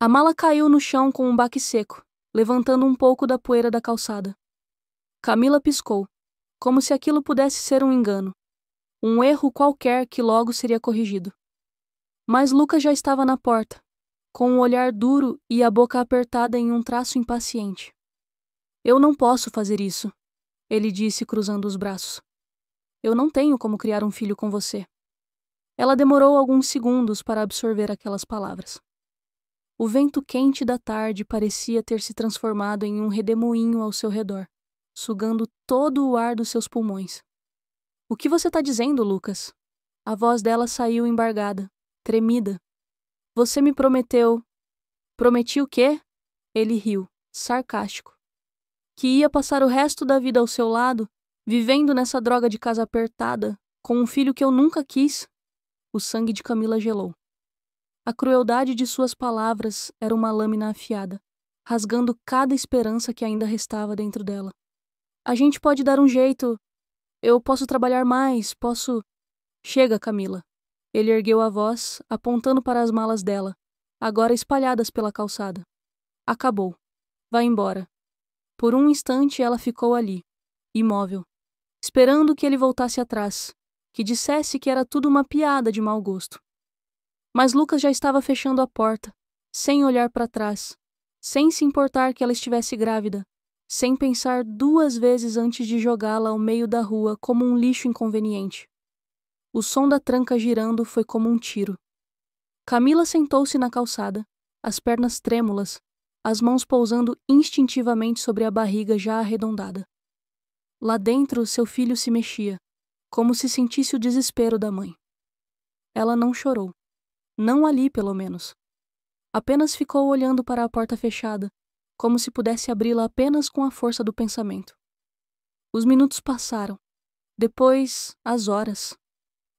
A mala caiu no chão com um baque seco, levantando um pouco da poeira da calçada. Camila piscou, como se aquilo pudesse ser um engano, um erro qualquer que logo seria corrigido. Mas Lucas já estava na porta, com um olhar duro e a boca apertada em um traço impaciente. Eu não posso fazer isso, ele disse cruzando os braços. Eu não tenho como criar um filho com você. Ela demorou alguns segundos para absorver aquelas palavras. O vento quente da tarde parecia ter se transformado em um redemoinho ao seu redor, sugando todo o ar dos seus pulmões. O que você está dizendo, Lucas? A voz dela saiu embargada, tremida. Você me prometeu... Prometi o quê? Ele riu, sarcástico. Que ia passar o resto da vida ao seu lado, vivendo nessa droga de casa apertada, com um filho que eu nunca quis? O sangue de Camila gelou. A crueldade de suas palavras era uma lâmina afiada, rasgando cada esperança que ainda restava dentro dela. A gente pode dar um jeito. Eu posso trabalhar mais, posso... Chega, Camila. Ele ergueu a voz, apontando para as malas dela, agora espalhadas pela calçada. Acabou. Vá embora. Por um instante ela ficou ali, imóvel, esperando que ele voltasse atrás, que dissesse que era tudo uma piada de mau gosto. Mas Lucas já estava fechando a porta, sem olhar para trás, sem se importar que ela estivesse grávida, sem pensar 2 vezes antes de jogá-la ao meio da rua como um lixo inconveniente. O som da tranca girando foi como um tiro. Camila sentou-se na calçada, as pernas trêmulas, as mãos pousando instintivamente sobre a barriga já arredondada. Lá dentro, seu filho se mexia, como se sentisse o desespero da mãe. Ela não chorou. Não ali, pelo menos. Apenas ficou olhando para a porta fechada, como se pudesse abri-la apenas com a força do pensamento. Os minutos passaram. Depois, as horas.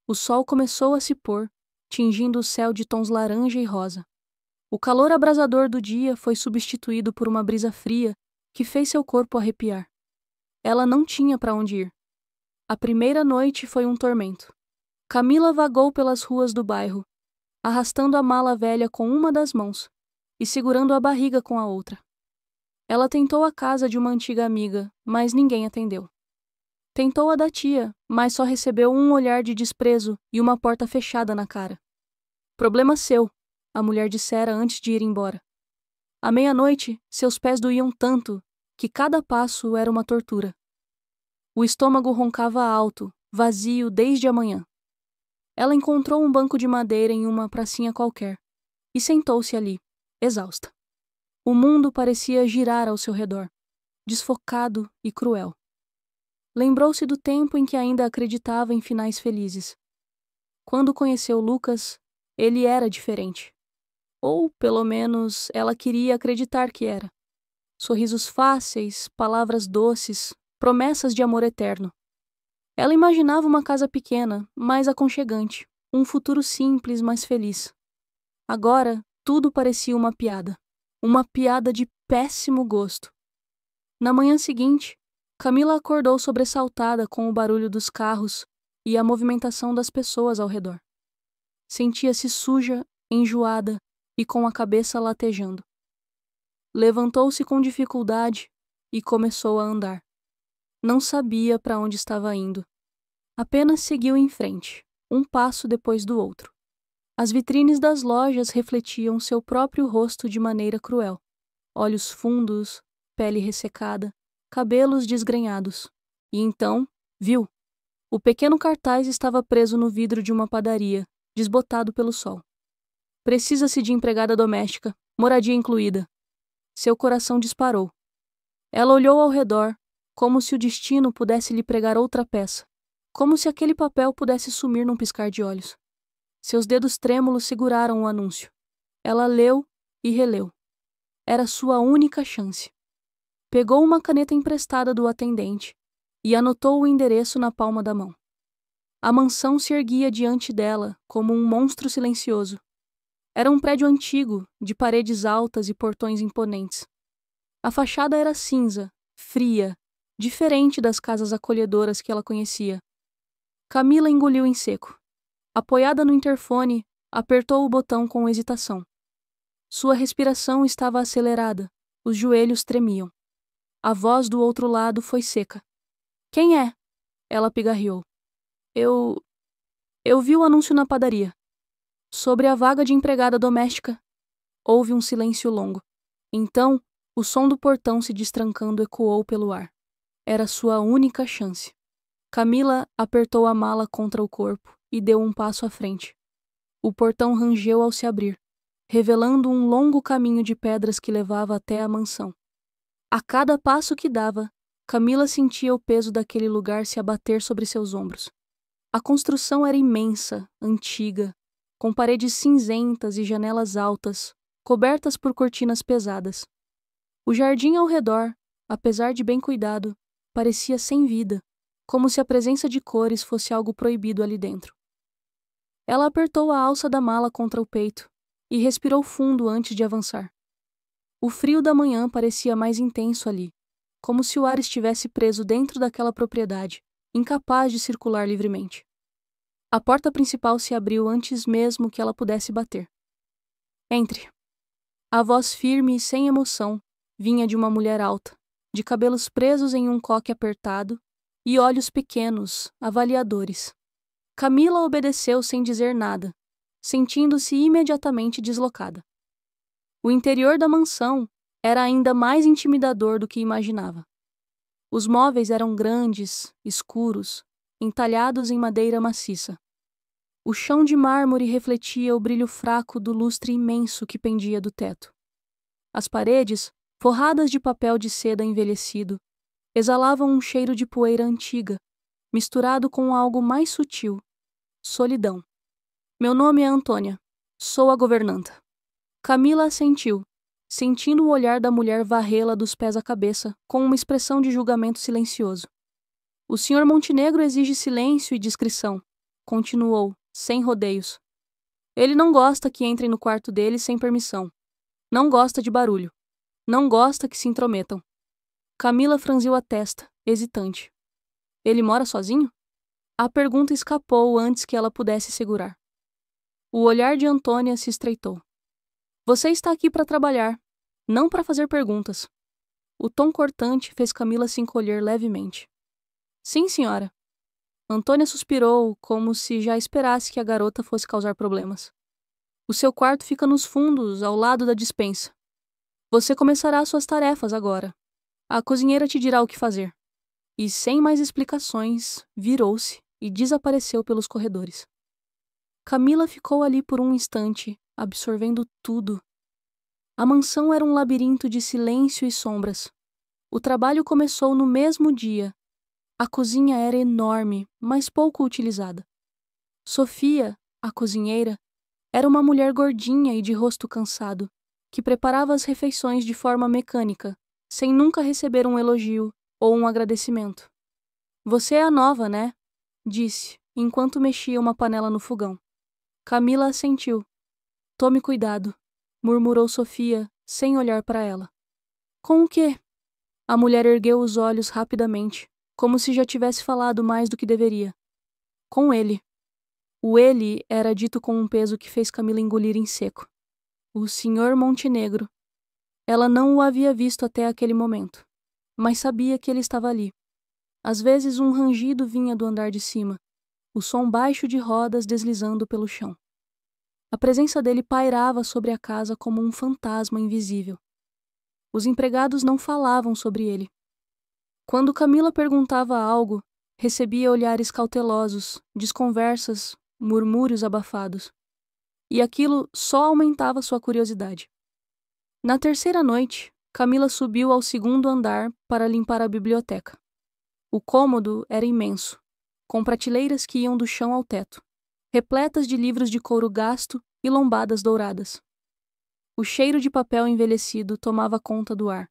O sol começou a se pôr, tingindo o céu de tons laranja e rosa. O calor abrasador do dia foi substituído por uma brisa fria que fez seu corpo arrepiar. Ela não tinha para onde ir. A primeira noite foi um tormento. Camila vagou pelas ruas do bairro, arrastando a mala velha com uma das mãos e segurando a barriga com a outra. Ela tentou a casa de uma antiga amiga, mas ninguém atendeu. Tentou a da tia, mas só recebeu um olhar de desprezo e uma porta fechada na cara. Problema seu, a mulher dissera antes de ir embora. À meia-noite, seus pés doíam tanto que cada passo era uma tortura. O estômago roncava alto, vazio desde a manhã. Ela encontrou um banco de madeira em uma pracinha qualquer e sentou-se ali, exausta. O mundo parecia girar ao seu redor, desfocado e cruel. Lembrou-se do tempo em que ainda acreditava em finais felizes. Quando conheceu Lucas, ele era diferente. Ou, pelo menos, ela queria acreditar que era. Sorrisos fáceis, palavras doces, promessas de amor eterno. Ela imaginava uma casa pequena, mas aconchegante, um futuro simples, mas feliz. Agora, tudo parecia uma piada de péssimo gosto. Na manhã seguinte, Camila acordou sobressaltada com o barulho dos carros e a movimentação das pessoas ao redor. Sentia-se suja, enjoada e com a cabeça latejando. Levantou-se com dificuldade e começou a andar. Não sabia para onde estava indo. Apenas seguiu em frente, um passo depois do outro. As vitrines das lojas refletiam seu próprio rosto de maneira cruel. Olhos fundos, pele ressecada, cabelos desgrenhados. E então, viu. O pequeno cartaz estava preso no vidro de uma padaria, desbotado pelo sol. Precisa-se de empregada doméstica, moradia incluída. Seu coração disparou. Ela olhou ao redor, como se o destino pudesse lhe pregar outra peça, como se aquele papel pudesse sumir num piscar de olhos. Seus dedos trêmulos seguraram o anúncio. Ela leu e releu. Era sua única chance. Pegou uma caneta emprestada do atendente e anotou o endereço na palma da mão. A mansão se erguia diante dela como um monstro silencioso. Era um prédio antigo, de paredes altas e portões imponentes. A fachada era cinza, fria, diferente das casas acolhedoras que ela conhecia. Camila engoliu em seco. Apoiada no interfone, apertou o botão com hesitação. Sua respiração estava acelerada, os joelhos tremiam. A voz do outro lado foi seca. Quem é? Ela pigarreou. Eu vi o anúncio na padaria. Sobre a vaga de empregada doméstica. Houve um silêncio longo. Então, o som do portão se destrancando ecoou pelo ar. Era sua única chance. Camila apertou a mala contra o corpo e deu um passo à frente. O portão rangeu ao se abrir, revelando um longo caminho de pedras que levava até a mansão. A cada passo que dava, Camila sentia o peso daquele lugar se abater sobre seus ombros. A construção era imensa, antiga, com paredes cinzentas e janelas altas, cobertas por cortinas pesadas. O jardim ao redor, apesar de bem cuidado, parecia sem vida, como se a presença de cores fosse algo proibido ali dentro. Ela apertou a alça da mala contra o peito e respirou fundo antes de avançar. O frio da manhã parecia mais intenso ali, como se o ar estivesse preso dentro daquela propriedade, incapaz de circular livremente. A porta principal se abriu antes mesmo que ela pudesse bater. Entre. A voz firme e sem emoção vinha de uma mulher alta, de cabelos presos em um coque apertado e olhos pequenos, avaliadores. Camila obedeceu sem dizer nada, sentindo-se imediatamente deslocada. O interior da mansão era ainda mais intimidador do que imaginava. Os móveis eram grandes, escuros, entalhados em madeira maciça. O chão de mármore refletia o brilho fraco do lustre imenso que pendia do teto. As paredes, forradas de papel de seda envelhecido, exalavam um cheiro de poeira antiga, misturado com algo mais sutil: solidão. Meu nome é Antônia. Sou a governanta. Camila assentiu, sentindo o olhar da mulher varrê-la dos pés à cabeça, com uma expressão de julgamento silencioso. O Sr. Montenegro exige silêncio e discrição, continuou, sem rodeios. Ele não gosta que entrem no quarto dele sem permissão. Não gosta de barulho. Não gosta que se intrometam. Camila franziu a testa, hesitante. Ele mora sozinho? A pergunta escapou antes que ela pudesse segurar. O olhar de Antônia se estreitou. Você está aqui para trabalhar, não para fazer perguntas. O tom cortante fez Camila se encolher levemente. Sim, senhora. Antônia suspirou, como se já esperasse que a garota fosse causar problemas. O seu quarto fica nos fundos, ao lado da despensa. Você começará suas tarefas agora. A cozinheira te dirá o que fazer. E, sem mais explicações, virou-se e desapareceu pelos corredores. Camila ficou ali por um instante, absorvendo tudo. A mansão era um labirinto de silêncio e sombras. O trabalho começou no mesmo dia. A cozinha era enorme, mas pouco utilizada. Sofia, a cozinheira, era uma mulher gordinha e de rosto cansado, que preparava as refeições de forma mecânica, sem nunca receber um elogio ou um agradecimento. Você é a nova, né? Disse, enquanto mexia uma panela no fogão. Camila assentiu. Tome cuidado, murmurou Sofia, sem olhar para ela. Com o quê? A mulher ergueu os olhos rapidamente, como se já tivesse falado mais do que deveria. Com ele. O ele era dito com um peso que fez Camila engolir em seco. O Sr. Montenegro. Ela não o havia visto até aquele momento, mas sabia que ele estava ali. Às vezes um rangido vinha do andar de cima, o som baixo de rodas deslizando pelo chão. A presença dele pairava sobre a casa como um fantasma invisível. Os empregados não falavam sobre ele. Quando Camila perguntava algo, recebia olhares cautelosos, desconversas, murmúrios abafados. E aquilo só aumentava sua curiosidade. Na terceira noite, Camila subiu ao segundo andar para limpar a biblioteca. O cômodo era imenso, com prateleiras que iam do chão ao teto, repletas de livros de couro gasto e lombadas douradas. O cheiro de papel envelhecido tomava conta do ar,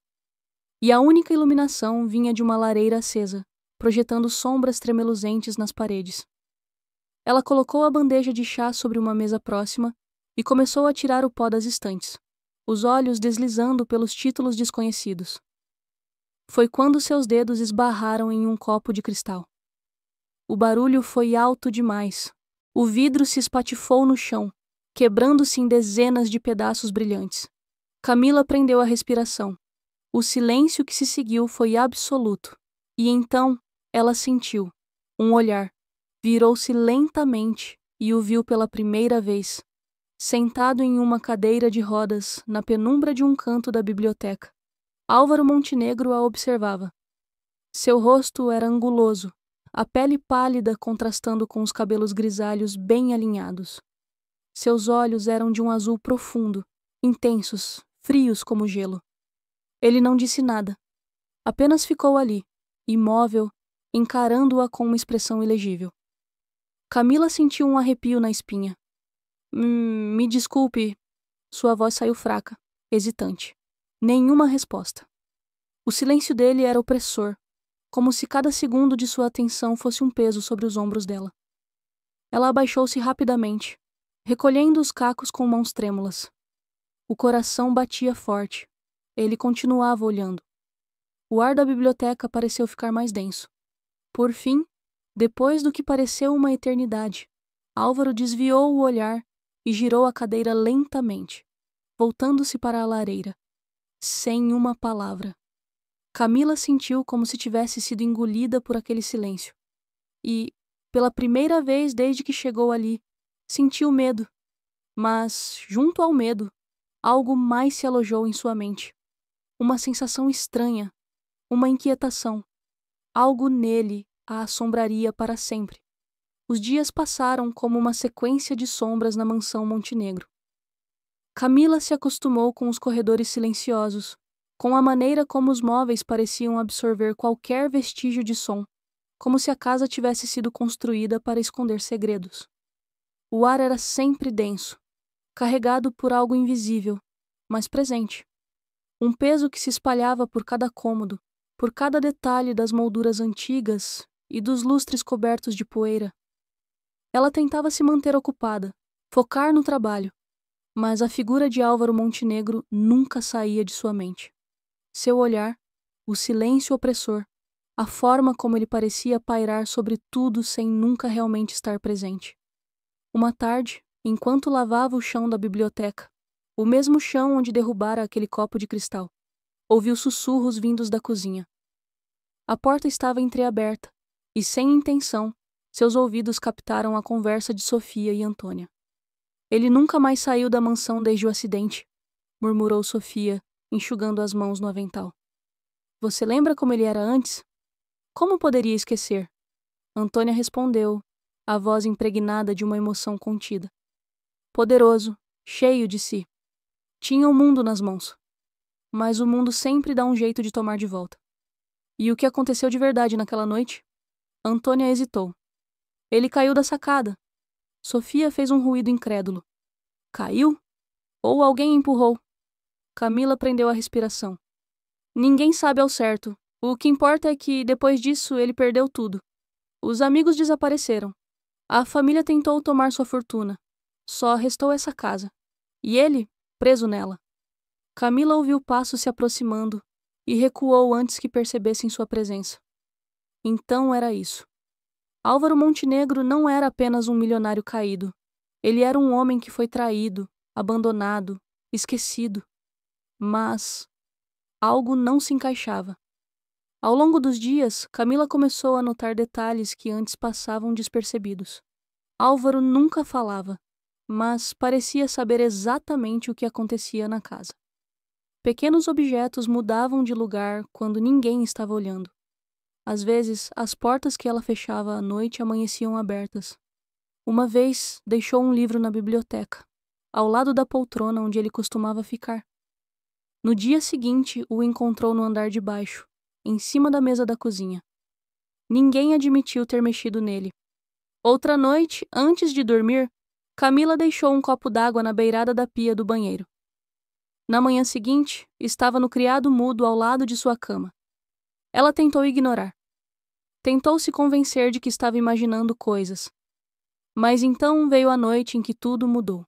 e a única iluminação vinha de uma lareira acesa, projetando sombras tremeluzentes nas paredes. Ela colocou a bandeja de chá sobre uma mesa próxima e começou a tirar o pó das estantes, os olhos deslizando pelos títulos desconhecidos. Foi quando seus dedos esbarraram em um copo de cristal. O barulho foi alto demais. O vidro se espatifou no chão, quebrando-se em dezenas de pedaços brilhantes. Camila prendeu a respiração. O silêncio que se seguiu foi absoluto. E então ela sentiu um olhar. Virou-se lentamente e o viu pela primeira vez, sentado em uma cadeira de rodas na penumbra de um canto da biblioteca. Álvaro Montenegro a observava. Seu rosto era anguloso, a pele pálida contrastando com os cabelos grisalhos bem alinhados. Seus olhos eram de um azul profundo, intensos, frios como gelo. Ele não disse nada. Apenas ficou ali, imóvel, encarando-a com uma expressão ilegível. Camila sentiu um arrepio na espinha. Me desculpe. Sua voz saiu fraca, hesitante. Nenhuma resposta. O silêncio dele era opressor, como se cada segundo de sua atenção fosse um peso sobre os ombros dela. Ela abaixou-se rapidamente, recolhendo os cacos com mãos trêmulas. O coração batia forte. Ele continuava olhando. O ar da biblioteca pareceu ficar mais denso. Por fim, depois do que pareceu uma eternidade, Álvaro desviou o olhar e girou a cadeira lentamente, voltando-se para a lareira, sem uma palavra. Camila sentiu como se tivesse sido engolida por aquele silêncio. E, pela primeira vez desde que chegou ali, sentiu medo. Mas, junto ao medo, algo mais se alojou em sua mente. Uma sensação estranha, uma inquietação. Algo nele a assombraria para sempre. Os dias passaram como uma sequência de sombras na mansão Montenegro. Camila se acostumou com os corredores silenciosos, com a maneira como os móveis pareciam absorver qualquer vestígio de som, como se a casa tivesse sido construída para esconder segredos. O ar era sempre denso, carregado por algo invisível, mas presente. Um peso que se espalhava por cada cômodo, por cada detalhe das molduras antigas e dos lustres cobertos de poeira. Ela tentava se manter ocupada, focar no trabalho, mas a figura de Álvaro Montenegro nunca saía de sua mente. Seu olhar, o silêncio opressor, a forma como ele parecia pairar sobre tudo sem nunca realmente estar presente. Uma tarde, enquanto lavava o chão da biblioteca, o mesmo chão onde derrubara aquele copo de cristal, ouviu sussurros vindos da cozinha. A porta estava entreaberta, e sem intenção, seus ouvidos captaram a conversa de Sofia e Antônia. Ele nunca mais saiu da mansão desde o acidente, murmurou Sofia, enxugando as mãos no avental. Você lembra como ele era antes? Como poderia esquecer? Antônia respondeu, a voz impregnada de uma emoção contida. Poderoso, cheio de si. Tinha o mundo nas mãos. Mas o mundo sempre dá um jeito de tomar de volta. E o que aconteceu de verdade naquela noite? Antônia hesitou. Ele caiu da sacada. Sofia fez um ruído incrédulo. Caiu? Ou alguém empurrou? Camila prendeu a respiração. Ninguém sabe ao certo. O que importa é que, depois disso, ele perdeu tudo. Os amigos desapareceram. A família tentou tomar sua fortuna. Só restou essa casa. E ele, preso nela. Camila ouviu passos se aproximando e recuou antes que percebessem sua presença. Então era isso. Álvaro Montenegro não era apenas um milionário caído. Ele era um homem que foi traído, abandonado, esquecido. Mas algo não se encaixava. Ao longo dos dias, Camila começou a notar detalhes que antes passavam despercebidos. Álvaro nunca falava, mas parecia saber exatamente o que acontecia na casa. Pequenos objetos mudavam de lugar quando ninguém estava olhando. Às vezes, as portas que ela fechava à noite amanheciam abertas. Uma vez, deixou um livro na biblioteca, ao lado da poltrona onde ele costumava ficar. No dia seguinte, o encontrou no andar de baixo, em cima da mesa da cozinha. Ninguém admitiu ter mexido nele. Outra noite, antes de dormir, Camila deixou um copo d'água na beirada da pia do banheiro. Na manhã seguinte, estava no criado mudo ao lado de sua cama. Ela tentou ignorar. Tentou se convencer de que estava imaginando coisas. Mas então veio a noite em que tudo mudou.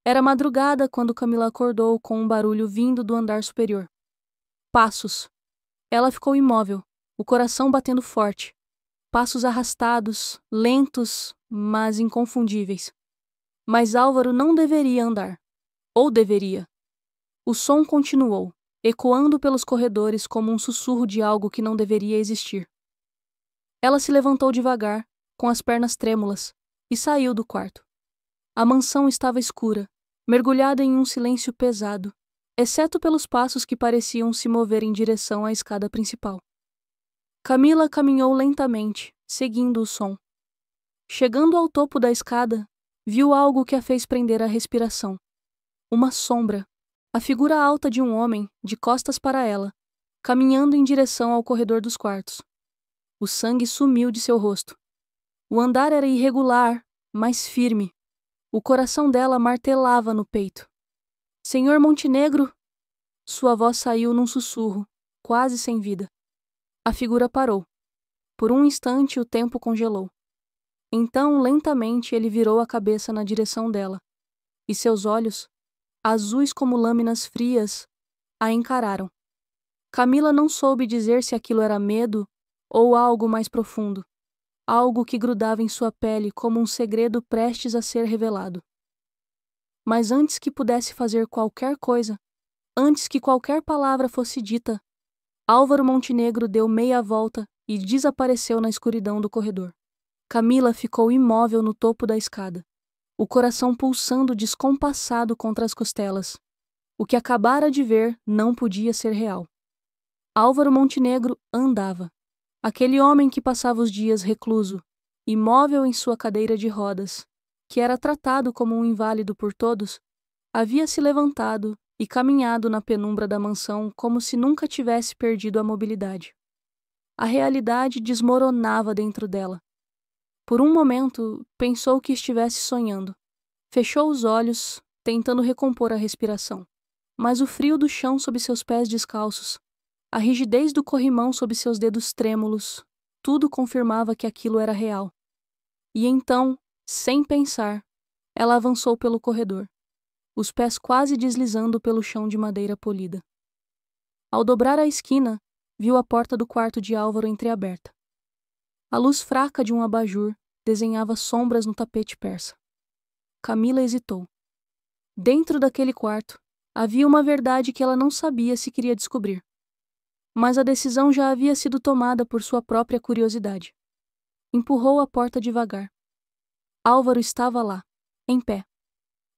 Era madrugada quando Camila acordou com um barulho vindo do andar superior. Passos. Ela ficou imóvel, o coração batendo forte. Passos arrastados, lentos, mas inconfundíveis. Mas Álvaro não deveria andar. Ou deveria. O som continuou, ecoando pelos corredores como um sussurro de algo que não deveria existir. Ela se levantou devagar, com as pernas trêmulas, e saiu do quarto. A mansão estava escura, mergulhada em um silêncio pesado, exceto pelos passos que pareciam se mover em direção à escada principal. Camila caminhou lentamente, seguindo o som. Chegando ao topo da escada, viu algo que a fez prender a respiração. Uma sombra, a figura alta de um homem, de costas para ela, caminhando em direção ao corredor dos quartos. O sangue sumiu de seu rosto. O andar era irregular, mas firme. O coração dela martelava no peito. Senhor Montenegro! Sua voz saiu num sussurro, quase sem vida. A figura parou. Por um instante o tempo congelou. Então, lentamente, ele virou a cabeça na direção dela, e seus olhos, azuis como lâminas frias, a encararam. Camila não soube dizer se aquilo era medo ou algo mais profundo, algo que grudava em sua pele como um segredo prestes a ser revelado. Mas antes que pudesse fazer qualquer coisa, antes que qualquer palavra fosse dita, Álvaro Montenegro deu meia volta e desapareceu na escuridão do corredor. Camila ficou imóvel no topo da escada, o coração pulsando descompassado contra as costelas. O que acabara de ver não podia ser real. Álvaro Montenegro andava. Aquele homem que passava os dias recluso, imóvel em sua cadeira de rodas, que era tratado como um inválido por todos, havia se levantado e caminhado na penumbra da mansão como se nunca tivesse perdido a mobilidade. A realidade desmoronava dentro dela. Por um momento, pensou que estivesse sonhando. Fechou os olhos, tentando recompor a respiração. Mas o frio do chão sob seus pés descalços, a rigidez do corrimão sob seus dedos trêmulos, tudo confirmava que aquilo era real. E então, sem pensar, ela avançou pelo corredor, os pés quase deslizando pelo chão de madeira polida. Ao dobrar a esquina, viu a porta do quarto de Álvaro entreaberta. A luz fraca de um abajur desenhava sombras no tapete persa. Camila hesitou. Dentro daquele quarto, havia uma verdade que ela não sabia se queria descobrir. Mas a decisão já havia sido tomada por sua própria curiosidade. Empurrou a porta devagar. Álvaro estava lá, em pé.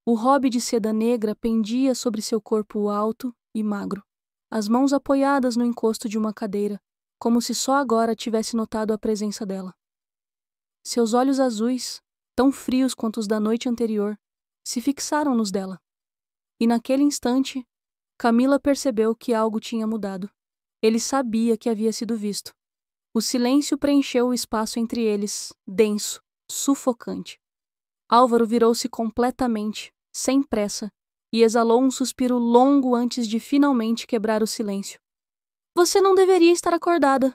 O robe de seda negra pendia sobre seu corpo alto e magro, as mãos apoiadas no encosto de uma cadeira, como se só agora tivesse notado a presença dela. Seus olhos azuis, tão frios quanto os da noite anterior, se fixaram nos dela. E naquele instante, Camila percebeu que algo tinha mudado. Ele sabia que havia sido visto. O silêncio preencheu o espaço entre eles, denso, sufocante. Álvaro virou-se completamente, sem pressa, e exalou um suspiro longo antes de finalmente quebrar o silêncio. Você não deveria estar acordada.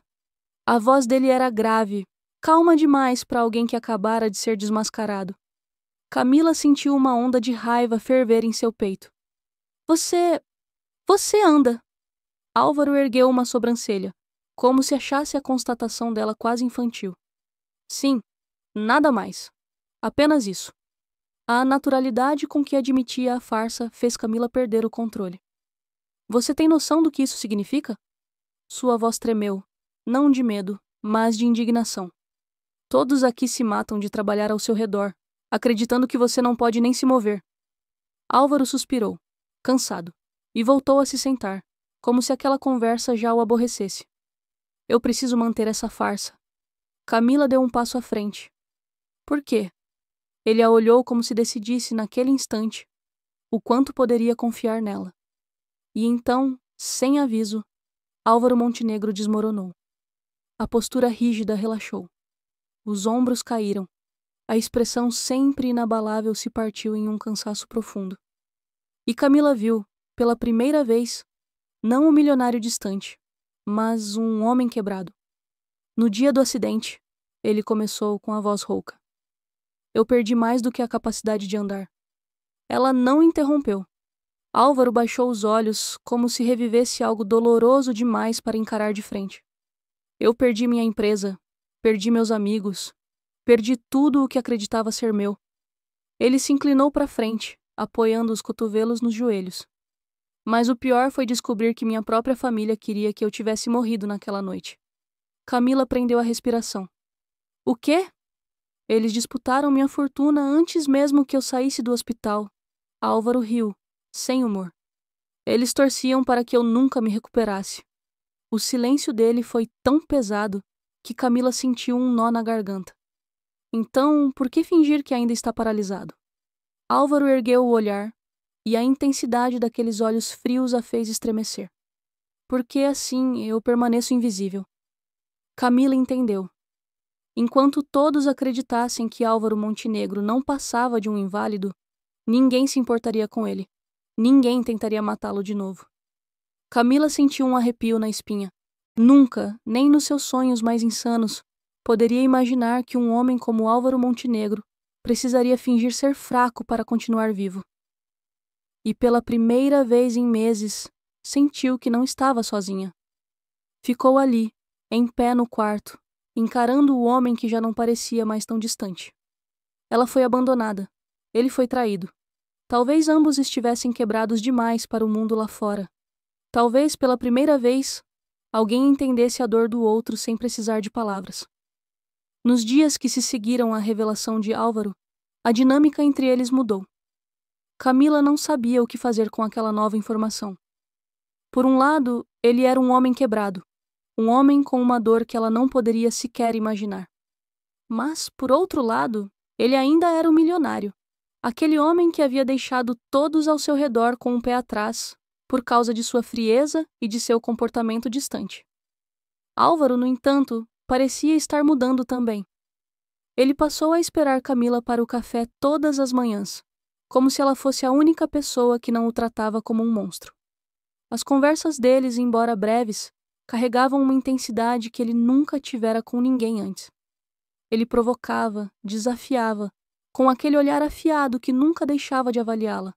A voz dele era grave, calma demais para alguém que acabara de ser desmascarado. Camila sentiu uma onda de raiva ferver em seu peito. Você anda. Álvaro ergueu uma sobrancelha, como se achasse a constatação dela quase infantil. Sim, nada mais. Apenas isso. A naturalidade com que admitia a farsa fez Camila perder o controle. Você tem noção do que isso significa? Sua voz tremeu, não de medo, mas de indignação. Todos aqui se matam de trabalhar ao seu redor, acreditando que você não pode nem se mover. Álvaro suspirou, cansado, e voltou a se sentar, como se aquela conversa já o aborrecesse. Eu preciso manter essa farsa. Camila deu um passo à frente. Por quê? Ele a olhou como se decidisse, naquele instante, o quanto poderia confiar nela. E então, sem aviso, Álvaro Montenegro desmoronou. A postura rígida relaxou. Os ombros caíram. A expressão sempre inabalável se partiu em um cansaço profundo. E Camila viu, pela primeira vez, não um milionário distante, mas um homem quebrado. No dia do acidente, ele começou com a voz rouca. Eu perdi mais do que a capacidade de andar. Ela não interrompeu. Álvaro baixou os olhos como se revivesse algo doloroso demais para encarar de frente. Eu perdi minha empresa, perdi meus amigos, perdi tudo o que acreditava ser meu. Ele se inclinou para frente, apoiando os cotovelos nos joelhos. Mas o pior foi descobrir que minha própria família queria que eu tivesse morrido naquela noite. Camila prendeu a respiração. O quê? Eles disputaram minha fortuna antes mesmo que eu saísse do hospital. Álvaro riu, sem humor. Eles torciam para que eu nunca me recuperasse. O silêncio dele foi tão pesado que Camila sentiu um nó na garganta. Então, por que fingir que ainda está paralisado? Álvaro ergueu o olhar e a intensidade daqueles olhos frios a fez estremecer. Porque assim eu permaneço invisível. Camila entendeu. Enquanto todos acreditassem que Álvaro Montenegro não passava de um inválido, ninguém se importaria com ele. Ninguém tentaria matá-lo de novo. Camila sentiu um arrepio na espinha. Nunca, nem nos seus sonhos mais insanos, poderia imaginar que um homem como Álvaro Montenegro precisaria fingir ser fraco para continuar vivo. E pela primeira vez em meses, sentiu que não estava sozinha. Ficou ali, em pé no quarto, encarando o homem que já não parecia mais tão distante. Ela foi abandonada. Ele foi traído. Talvez ambos estivessem quebrados demais para o mundo lá fora. Talvez, pela primeira vez, alguém entendesse a dor do outro sem precisar de palavras. Nos dias que se seguiram à revelação de Álvaro, a dinâmica entre eles mudou. Camila não sabia o que fazer com aquela nova informação. Por um lado, ele era um homem quebrado, um homem com uma dor que ela não poderia sequer imaginar. Mas, por outro lado, ele ainda era um milionário, aquele homem que havia deixado todos ao seu redor com um pé atrás, por causa de sua frieza e de seu comportamento distante. Álvaro, no entanto, parecia estar mudando também. Ele passou a esperar Camila para o café todas as manhãs, como se ela fosse a única pessoa que não o tratava como um monstro. As conversas deles, embora breves, carregavam uma intensidade que ele nunca tivera com ninguém antes. Ele provocava, desafiava, com aquele olhar afiado que nunca deixava de avaliá-la.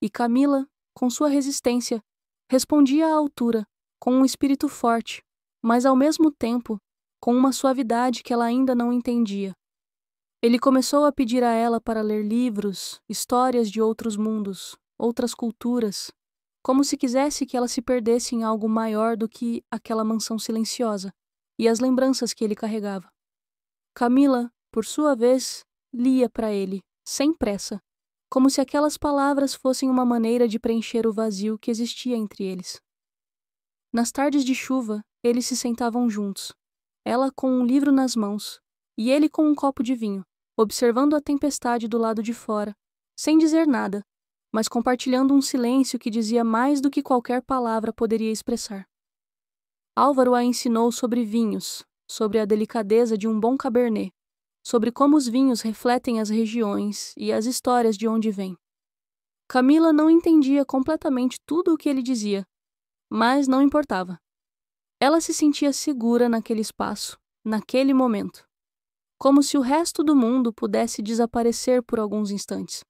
E Camila, com sua resistência, respondia à altura, com um espírito forte, mas ao mesmo tempo, com uma suavidade que ela ainda não entendia. Ele começou a pedir a ela para ler livros, histórias de outros mundos, outras culturas, como se quisesse que ela se perdesse em algo maior do que aquela mansão silenciosa e as lembranças que ele carregava. Camila, por sua vez, lia para ele, sem pressa, como se aquelas palavras fossem uma maneira de preencher o vazio que existia entre eles. Nas tardes de chuva, eles se sentavam juntos, ela com um livro nas mãos e ele com um copo de vinho, observando a tempestade do lado de fora, sem dizer nada, mas compartilhando um silêncio que dizia mais do que qualquer palavra poderia expressar. Álvaro a ensinou sobre vinhos, sobre a delicadeza de um bom cabernet, sobre como os vinhos refletem as regiões e as histórias de onde vêm. Camila não entendia completamente tudo o que ele dizia, mas não importava. Ela se sentia segura naquele espaço, naquele momento, como se o resto do mundo pudesse desaparecer por alguns instantes.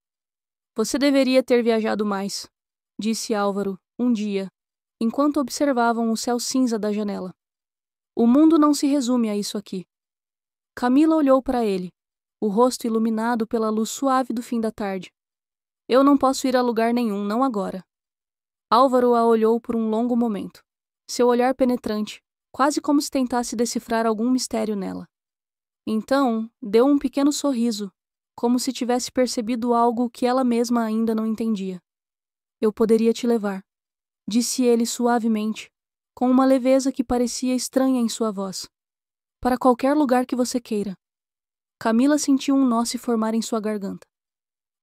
Você deveria ter viajado mais, disse Álvaro, um dia, enquanto observavam o céu cinza da janela. O mundo não se resume a isso aqui. Camila olhou para ele, o rosto iluminado pela luz suave do fim da tarde. Eu não posso ir a lugar nenhum, não agora. Álvaro a olhou por um longo momento. Seu olhar penetrante, quase como se tentasse decifrar algum mistério nela. Então, deu um pequeno sorriso, como se tivesse percebido algo que ela mesma ainda não entendia. Eu poderia te levar, disse ele suavemente, com uma leveza que parecia estranha em sua voz. Para qualquer lugar que você queira. Camila sentiu um nó se formar em sua garganta.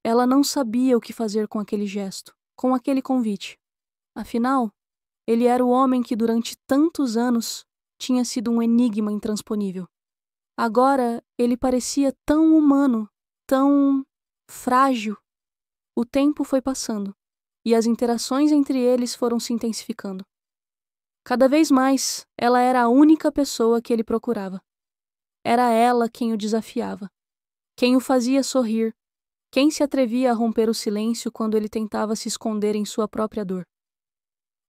Ela não sabia o que fazer com aquele gesto, com aquele convite. Afinal, ele era o homem que durante tantos anos tinha sido um enigma intransponível. Agora, ele parecia tão humano, tão frágil. O tempo foi passando, e as interações entre eles foram se intensificando. Cada vez mais, ela era a única pessoa que ele procurava. Era ela quem o desafiava, quem o fazia sorrir, quem se atrevia a romper o silêncio quando ele tentava se esconder em sua própria dor.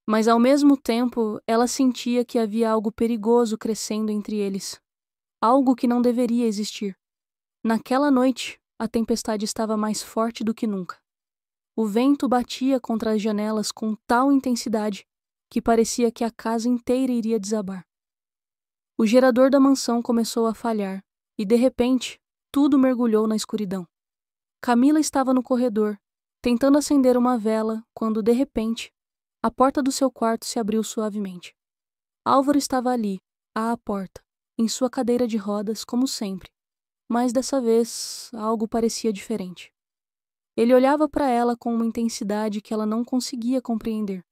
Mas, ao mesmo tempo, ela sentia que havia algo perigoso crescendo entre eles. Algo que não deveria existir. Naquela noite, a tempestade estava mais forte do que nunca. O vento batia contra as janelas com tal intensidade que parecia que a casa inteira iria desabar. O gerador da mansão começou a falhar e, de repente, tudo mergulhou na escuridão. Camila estava no corredor, tentando acender uma vela, quando, de repente, a porta do seu quarto se abriu suavemente. Álvaro estava ali, à porta, em sua cadeira de rodas, como sempre, mas dessa vez algo parecia diferente. Ele olhava para ela com uma intensidade que ela não conseguia compreender.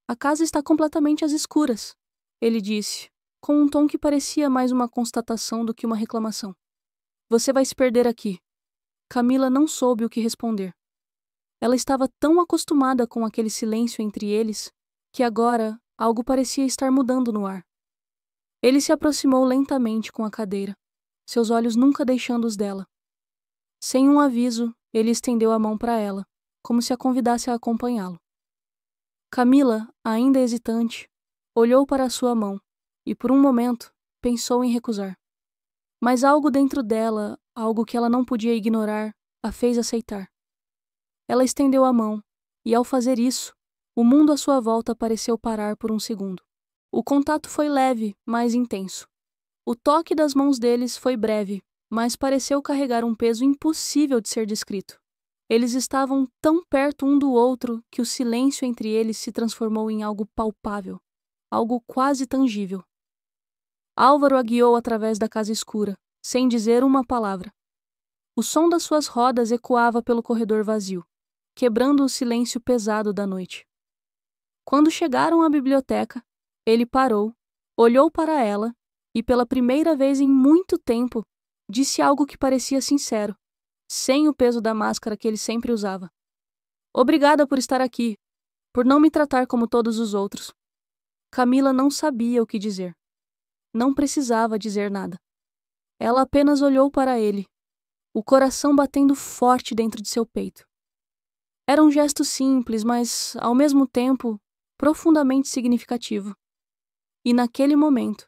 "A casa está completamente às escuras", ele disse, com um tom que parecia mais uma constatação do que uma reclamação. "Você vai se perder aqui." Camila não soube o que responder. Ela estava tão acostumada com aquele silêncio entre eles que agora algo parecia estar mudando no ar. Ele se aproximou lentamente com a cadeira, seus olhos nunca deixando os dela. Sem um aviso, ele estendeu a mão para ela, como se a convidasse a acompanhá-lo. Camila, ainda hesitante, olhou para a sua mão e, por um momento, pensou em recusar. Mas algo dentro dela, algo que ela não podia ignorar, a fez aceitar. Ela estendeu a mão, e ao fazer isso, o mundo à sua volta pareceu parar por um segundo. O contato foi leve, mas intenso. O toque das mãos deles foi breve, mas pareceu carregar um peso impossível de ser descrito. Eles estavam tão perto um do outro que o silêncio entre eles se transformou em algo palpável, algo quase tangível. Álvaro a guiou através da casa escura, sem dizer uma palavra. O som das suas rodas ecoava pelo corredor vazio, quebrando o silêncio pesado da noite. Quando chegaram à biblioteca, ele parou, olhou para ela e, pela primeira vez em muito tempo, disse algo que parecia sincero, sem o peso da máscara que ele sempre usava. "Obrigada por estar aqui, por não me tratar como todos os outros." Camila não sabia o que dizer. Não precisava dizer nada. Ela apenas olhou para ele, o coração batendo forte dentro de seu peito. Era um gesto simples, mas, ao mesmo tempo, profundamente significativo. E naquele momento,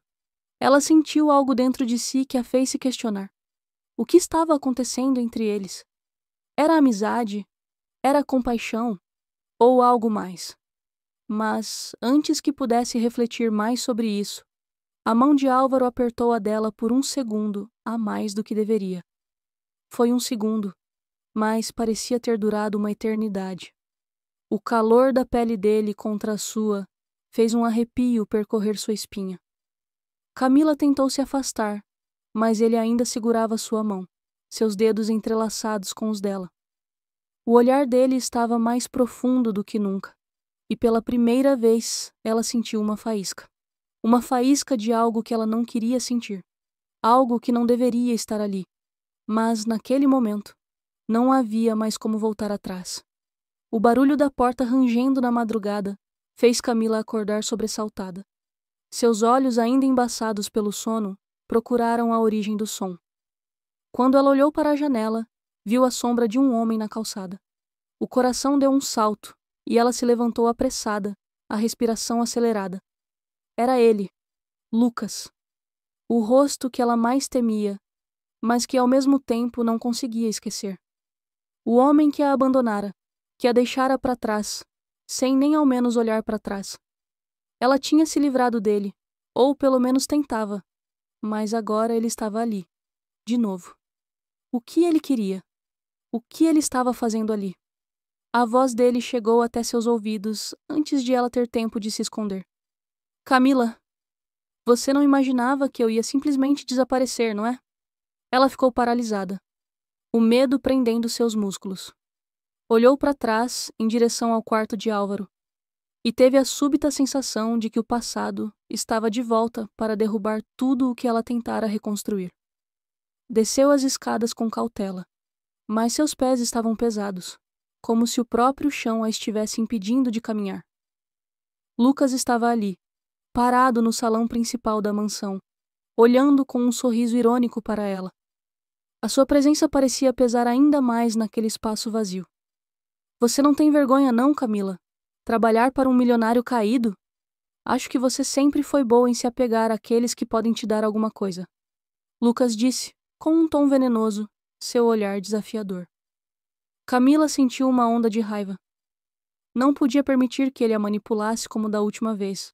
ela sentiu algo dentro de si que a fez se questionar. O que estava acontecendo entre eles? Era amizade? Era compaixão? Ou algo mais? Mas, antes que pudesse refletir mais sobre isso, a mão de Álvaro apertou a dela por um segundo a mais do que deveria. Foi um segundo, mas parecia ter durado uma eternidade. O calor da pele dele contra a sua fez um arrepio percorrer sua espinha. Camila tentou se afastar, mas ele ainda segurava sua mão, seus dedos entrelaçados com os dela. O olhar dele estava mais profundo do que nunca, e pela primeira vez ela sentiu uma faísca. Uma faísca de algo que ela não queria sentir, algo que não deveria estar ali. Mas, naquele momento, não havia mais como voltar atrás. O barulho da porta rangendo na madrugada fez Camila acordar sobressaltada. Seus olhos, ainda embaçados pelo sono, procuraram a origem do som. Quando ela olhou para a janela, viu a sombra de um homem na calçada. O coração deu um salto e ela se levantou apressada, a respiração acelerada. Era ele, Lucas. O rosto que ela mais temia, mas que ao mesmo tempo não conseguia esquecer. O homem que a abandonara, que a deixara para trás, sem nem ao menos olhar para trás. Ela tinha se livrado dele, ou pelo menos tentava, mas agora ele estava ali, de novo. O que ele queria? O que ele estava fazendo ali? A voz dele chegou até seus ouvidos antes de ela ter tempo de se esconder. "Camila, você não imaginava que eu ia simplesmente desaparecer, não é?" Ela ficou paralisada, o medo prendendo seus músculos. Olhou para trás, em direção ao quarto de Álvaro, e teve a súbita sensação de que o passado estava de volta para derrubar tudo o que ela tentara reconstruir. Desceu as escadas com cautela, mas seus pés estavam pesados, como se o próprio chão a estivesse impedindo de caminhar. Lucas estava ali, parado no salão principal da mansão, olhando com um sorriso irônico para ela. A sua presença parecia pesar ainda mais naquele espaço vazio. "Você não tem vergonha não, Camila? Trabalhar para um milionário caído? Acho que você sempre foi boa em se apegar àqueles que podem te dar alguma coisa." Lucas disse, com um tom venenoso, seu olhar desafiador. Camila sentiu uma onda de raiva. Não podia permitir que ele a manipulasse como da última vez,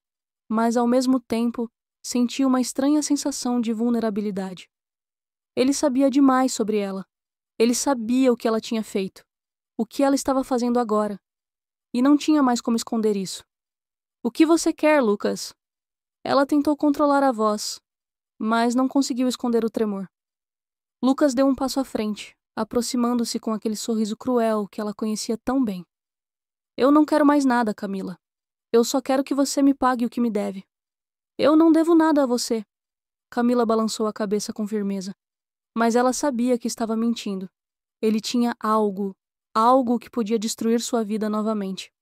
mas ao mesmo tempo sentiu uma estranha sensação de vulnerabilidade. Ele sabia demais sobre ela. Ele sabia o que ela tinha feito, o que ela estava fazendo agora, e não tinha mais como esconder isso. O que você quer, Lucas? Ela tentou controlar a voz, mas não conseguiu esconder o tremor. Lucas deu um passo à frente, aproximando-se com aquele sorriso cruel que ela conhecia tão bem. Eu não quero mais nada, Camila. Eu só quero que você me pague o que me deve. Eu não devo nada a você. Camila balançou a cabeça com firmeza. Mas ela sabia que estava mentindo. Ele tinha algo que podia destruir sua vida novamente.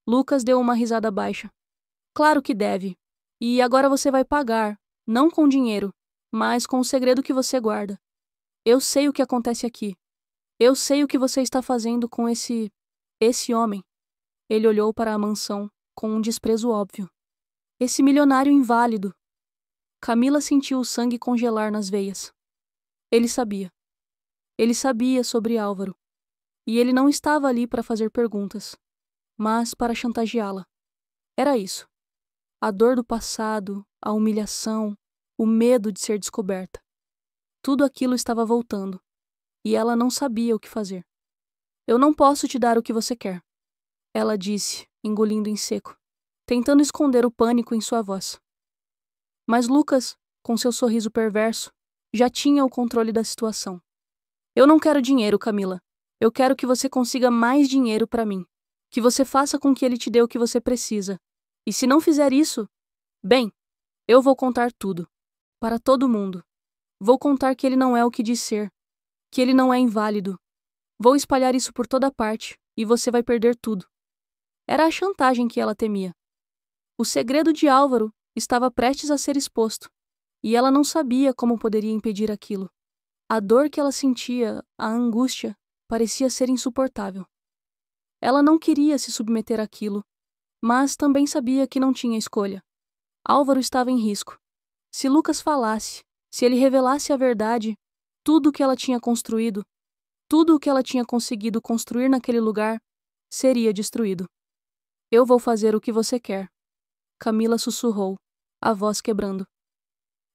Lucas deu uma risada baixa. Claro que deve. E agora você vai pagar, não com dinheiro, mas com o segredo que você guarda. Eu sei o que acontece aqui. Eu sei o que você está fazendo com esse homem. Ele olhou para a mansão com um desprezo óbvio. Esse milionário inválido. Camila sentiu o sangue congelar nas veias. Ele sabia. Ele sabia sobre Álvaro. E ele não estava ali para fazer perguntas, mas para chantageá-la. Era isso. A dor do passado, a humilhação, o medo de ser descoberta. Tudo aquilo estava voltando, e ela não sabia o que fazer. Eu não posso te dar o que você quer, ela disse, engolindo em seco, tentando esconder o pânico em sua voz. Mas Lucas, com seu sorriso perverso, já tinha o controle da situação. Eu não quero dinheiro, Camila. Eu quero que você consiga mais dinheiro para mim. Que você faça com que ele te dê o que você precisa. E se não fizer isso, bem, eu vou contar tudo. Para todo mundo. Vou contar que ele não é o que diz ser. Que ele não é inválido. Vou espalhar isso por toda parte e você vai perder tudo. Era a chantagem que ela temia. O segredo de Álvaro estava prestes a ser exposto, e ela não sabia como poderia impedir aquilo. A dor que ela sentia, a angústia, parecia ser insuportável. Ela não queria se submeter àquilo, mas também sabia que não tinha escolha. Álvaro estava em risco. Se Lucas falasse, se ele revelasse a verdade, tudo o que ela tinha construído, tudo o que ela tinha conseguido construir naquele lugar, seria destruído. Eu vou fazer o que você quer, Camila sussurrou, a voz quebrando.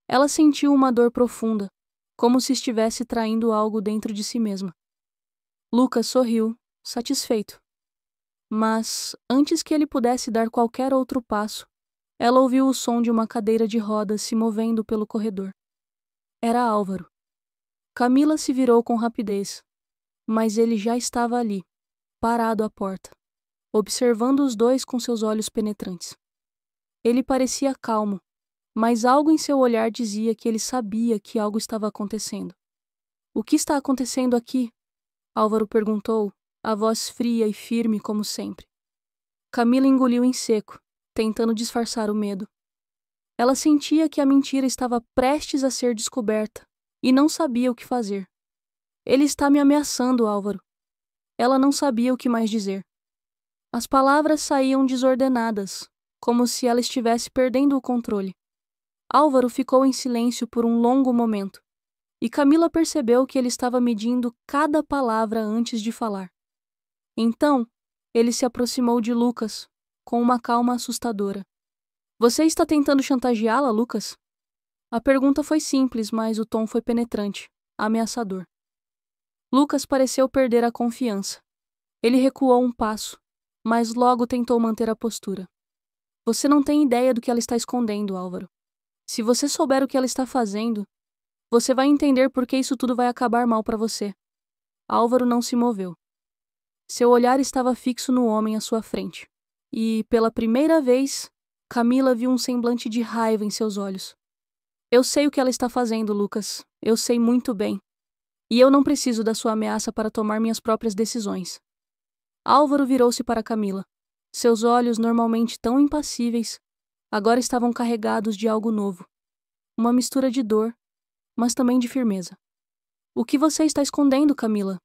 Ela sentiu uma dor profunda, como se estivesse traindo algo dentro de si mesma. Lucas sorriu, satisfeito. Mas, antes que ele pudesse dar qualquer outro passo, ela ouviu o som de uma cadeira de rodas se movendo pelo corredor. Era Álvaro. Camila se virou com rapidez, mas ele já estava ali, parado à porta, observando os dois com seus olhos penetrantes. Ele parecia calmo, mas algo em seu olhar dizia que ele sabia que algo estava acontecendo. O que está acontecendo aqui? Álvaro perguntou, a voz fria e firme como sempre. Camila engoliu em seco, tentando disfarçar o medo. Ela sentia que a mentira estava prestes a ser descoberta e não sabia o que fazer. Ele está me ameaçando, Álvaro. Ela não sabia o que mais dizer. As palavras saíam desordenadas, como se ela estivesse perdendo o controle. Álvaro ficou em silêncio por um longo momento, e Camila percebeu que ele estava medindo cada palavra antes de falar. Então, ele se aproximou de Lucas, com uma calma assustadora. Você está tentando chantageá-la, Lucas? A pergunta foi simples, mas o tom foi penetrante, ameaçador. Lucas pareceu perder a confiança. Ele recuou um passo, mas logo tentou manter a postura. Você não tem ideia do que ela está escondendo, Álvaro. Se você souber o que ela está fazendo, você vai entender por que isso tudo vai acabar mal para você. Álvaro não se moveu. Seu olhar estava fixo no homem à sua frente. E, pela primeira vez, Camila viu um semblante de raiva em seus olhos. Eu sei o que ela está fazendo, Lucas. Eu sei muito bem. E eu não preciso da sua ameaça para tomar minhas próprias decisões. Álvaro virou-se para Camila. Seus olhos, normalmente tão impassíveis, agora estavam carregados de algo novo. Uma mistura de dor, mas também de firmeza. O que você está escondendo, Camila?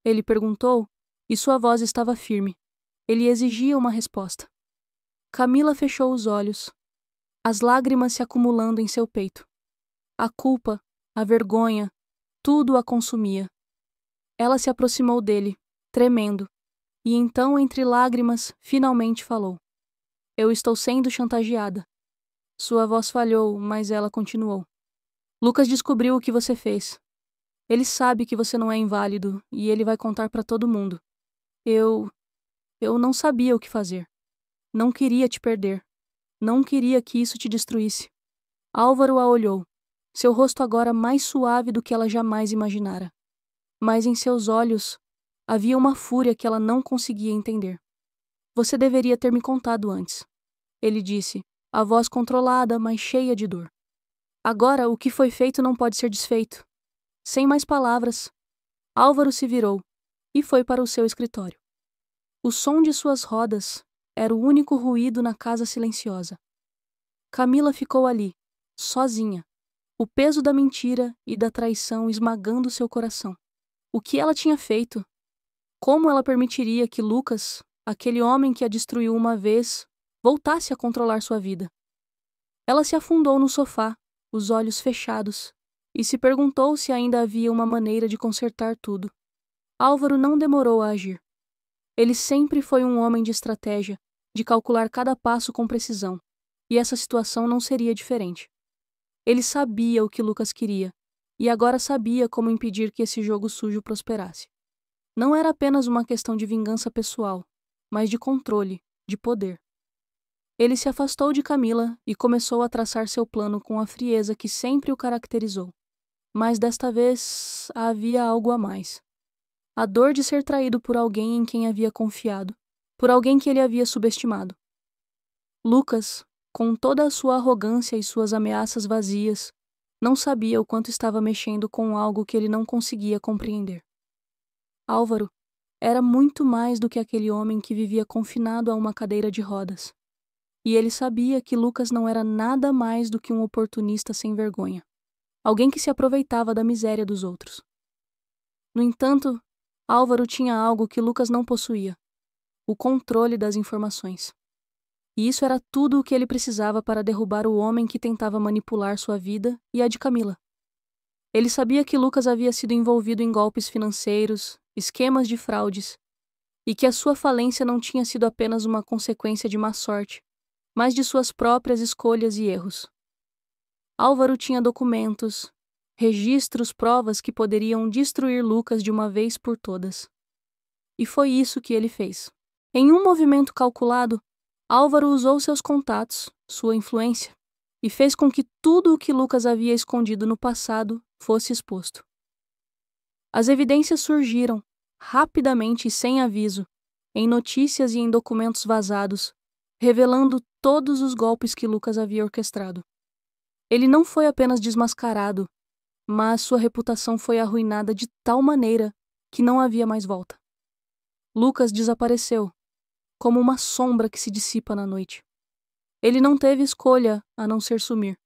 Ele perguntou, e sua voz estava firme. Ele exigia uma resposta. Camila fechou os olhos, as lágrimas se acumulando em seu peito. A culpa, a vergonha, tudo a consumia. Ela se aproximou dele, tremendo, e então, entre lágrimas, finalmente falou: Eu estou sendo chantageada. Sua voz falhou, mas ela continuou. Lucas descobriu o que você fez. Ele sabe que você não é inválido e ele vai contar para todo mundo. Eu não sabia o que fazer. Não queria te perder. Não queria que isso te destruísse. Álvaro a olhou, seu rosto agora mais suave do que ela jamais imaginara. Mas em seus olhos havia uma fúria que ela não conseguia entender. Você deveria ter me contado antes, ele disse, a voz controlada, mas cheia de dor. Agora o que foi feito não pode ser desfeito. Sem mais palavras, Álvaro se virou e foi para o seu escritório. O som de suas rodas era o único ruído na casa silenciosa. Camila ficou ali, sozinha, o peso da mentira e da traição esmagando seu coração. O que ela tinha feito? Como ela permitiria que Lucas, aquele homem que a destruiu uma vez, voltasse a controlar sua vida? Ela se afundou no sofá, os olhos fechados, e se perguntou se ainda havia uma maneira de consertar tudo. Álvaro não demorou a agir. Ele sempre foi um homem de estratégia, de calcular cada passo com precisão, e essa situação não seria diferente. Ele sabia o que Lucas queria, e agora sabia como impedir que esse jogo sujo prosperasse. Não era apenas uma questão de vingança pessoal, mas de controle, de poder. Ele se afastou de Camila e começou a traçar seu plano com a frieza que sempre o caracterizou. Mas desta vez havia algo a mais. A dor de ser traído por alguém em quem havia confiado, por alguém que ele havia subestimado. Lucas, com toda a sua arrogância e suas ameaças vazias, não sabia o quanto estava mexendo com algo que ele não conseguia compreender. Álvaro era muito mais do que aquele homem que vivia confinado a uma cadeira de rodas. E ele sabia que Lucas não era nada mais do que um oportunista sem vergonha. Alguém que se aproveitava da miséria dos outros. No entanto, Álvaro tinha algo que Lucas não possuía: o controle das informações. E isso era tudo o que ele precisava para derrubar o homem que tentava manipular sua vida e a de Camila. Ele sabia que Lucas havia sido envolvido em golpes financeiros, esquemas de fraudes, e que a sua falência não tinha sido apenas uma consequência de má sorte, mas de suas próprias escolhas e erros. Álvaro tinha documentos, registros, provas que poderiam destruir Lucas de uma vez por todas. E foi isso que ele fez. Em um movimento calculado, Álvaro usou seus contatos, sua influência, e fez com que tudo o que Lucas havia escondido no passado fosse exposto. As evidências surgiram, rapidamente e sem aviso, em notícias e em documentos vazados, revelando todos os golpes que Lucas havia orquestrado. Ele não foi apenas desmascarado, mas sua reputação foi arruinada de tal maneira que não havia mais volta. Lucas desapareceu, como uma sombra que se dissipa na noite. Ele não teve escolha a não ser sumir,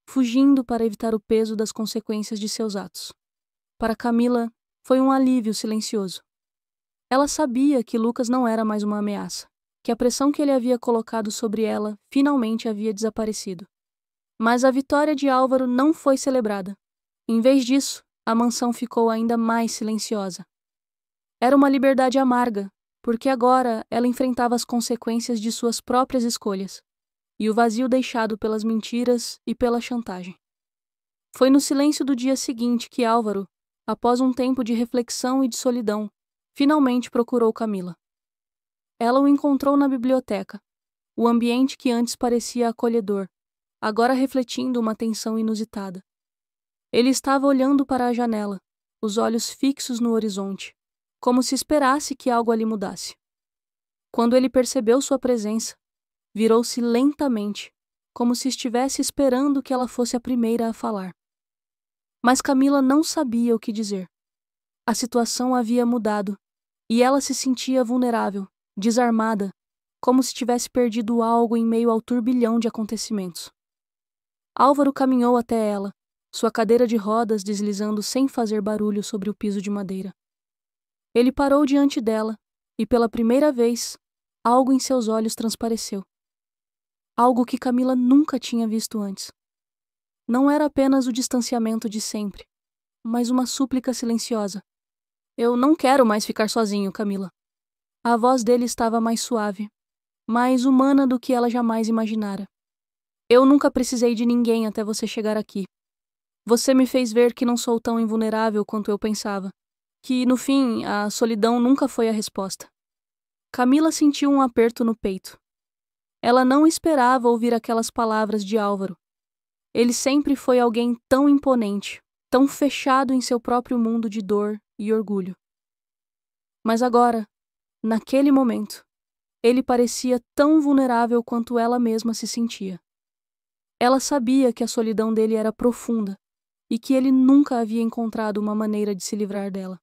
fugindo para evitar o peso das consequências de seus atos. Para Camila, foi um alívio silencioso. Ela sabia que Lucas não era mais uma ameaça, que a pressão que ele havia colocado sobre ela finalmente havia desaparecido. Mas a vitória de Álvaro não foi celebrada. Em vez disso, a mansão ficou ainda mais silenciosa. Era uma liberdade amarga, porque agora ela enfrentava as consequências de suas próprias escolhas, e o vazio deixado pelas mentiras e pela chantagem. Foi no silêncio do dia seguinte que Álvaro, após um tempo de reflexão e de solidão, finalmente procurou Camila. Ela o encontrou na biblioteca, o ambiente que antes parecia acolhedor, agora refletindo uma tensão inusitada. Ele estava olhando para a janela, os olhos fixos no horizonte, como se esperasse que algo ali mudasse. Quando ele percebeu sua presença, virou-se lentamente, como se estivesse esperando que ela fosse a primeira a falar. Mas Camila não sabia o que dizer. A situação havia mudado, e ela se sentia vulnerável, desarmada, como se tivesse perdido algo em meio ao turbilhão de acontecimentos. Álvaro caminhou até ela, sua cadeira de rodas deslizando sem fazer barulho sobre o piso de madeira. Ele parou diante dela, e pela primeira vez, algo em seus olhos transpareceu. Algo que Camila nunca tinha visto antes. Não era apenas o distanciamento de sempre, mas uma súplica silenciosa. Eu não quero mais ficar sozinho, Camila. A voz dele estava mais suave, mais humana do que ela jamais imaginara. Eu nunca precisei de ninguém até você chegar aqui. Você me fez ver que não sou tão invulnerável quanto eu pensava, que, no fim, a solidão nunca foi a resposta. Camila sentiu um aperto no peito. Ela não esperava ouvir aquelas palavras de Álvaro. Ele sempre foi alguém tão imponente, tão fechado em seu próprio mundo de dor e orgulho. Mas agora, naquele momento, ele parecia tão vulnerável quanto ela mesma se sentia. Ela sabia que a solidão dele era profunda e que ele nunca havia encontrado uma maneira de se livrar dela.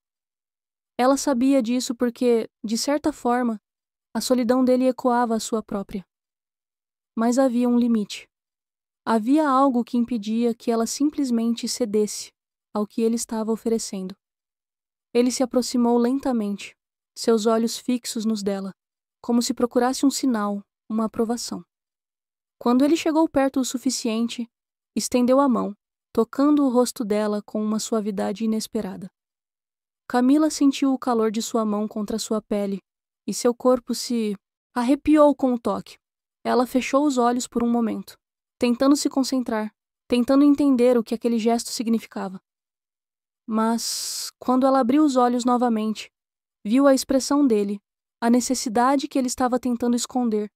Ela sabia disso porque, de certa forma, a solidão dele ecoava a sua própria. Mas havia um limite. Havia algo que impedia que ela simplesmente cedesse ao que ele estava oferecendo. Ele se aproximou lentamente, seus olhos fixos nos dela, como se procurasse um sinal, uma aprovação. Quando ele chegou perto o suficiente, estendeu a mão, tocando o rosto dela com uma suavidade inesperada. Camila sentiu o calor de sua mão contra sua pele e seu corpo se arrepiou com o toque. Ela fechou os olhos por um momento, tentando se concentrar, tentando entender o que aquele gesto significava. Mas, quando ela abriu os olhos novamente, viu a expressão dele, a necessidade que ele estava tentando esconder,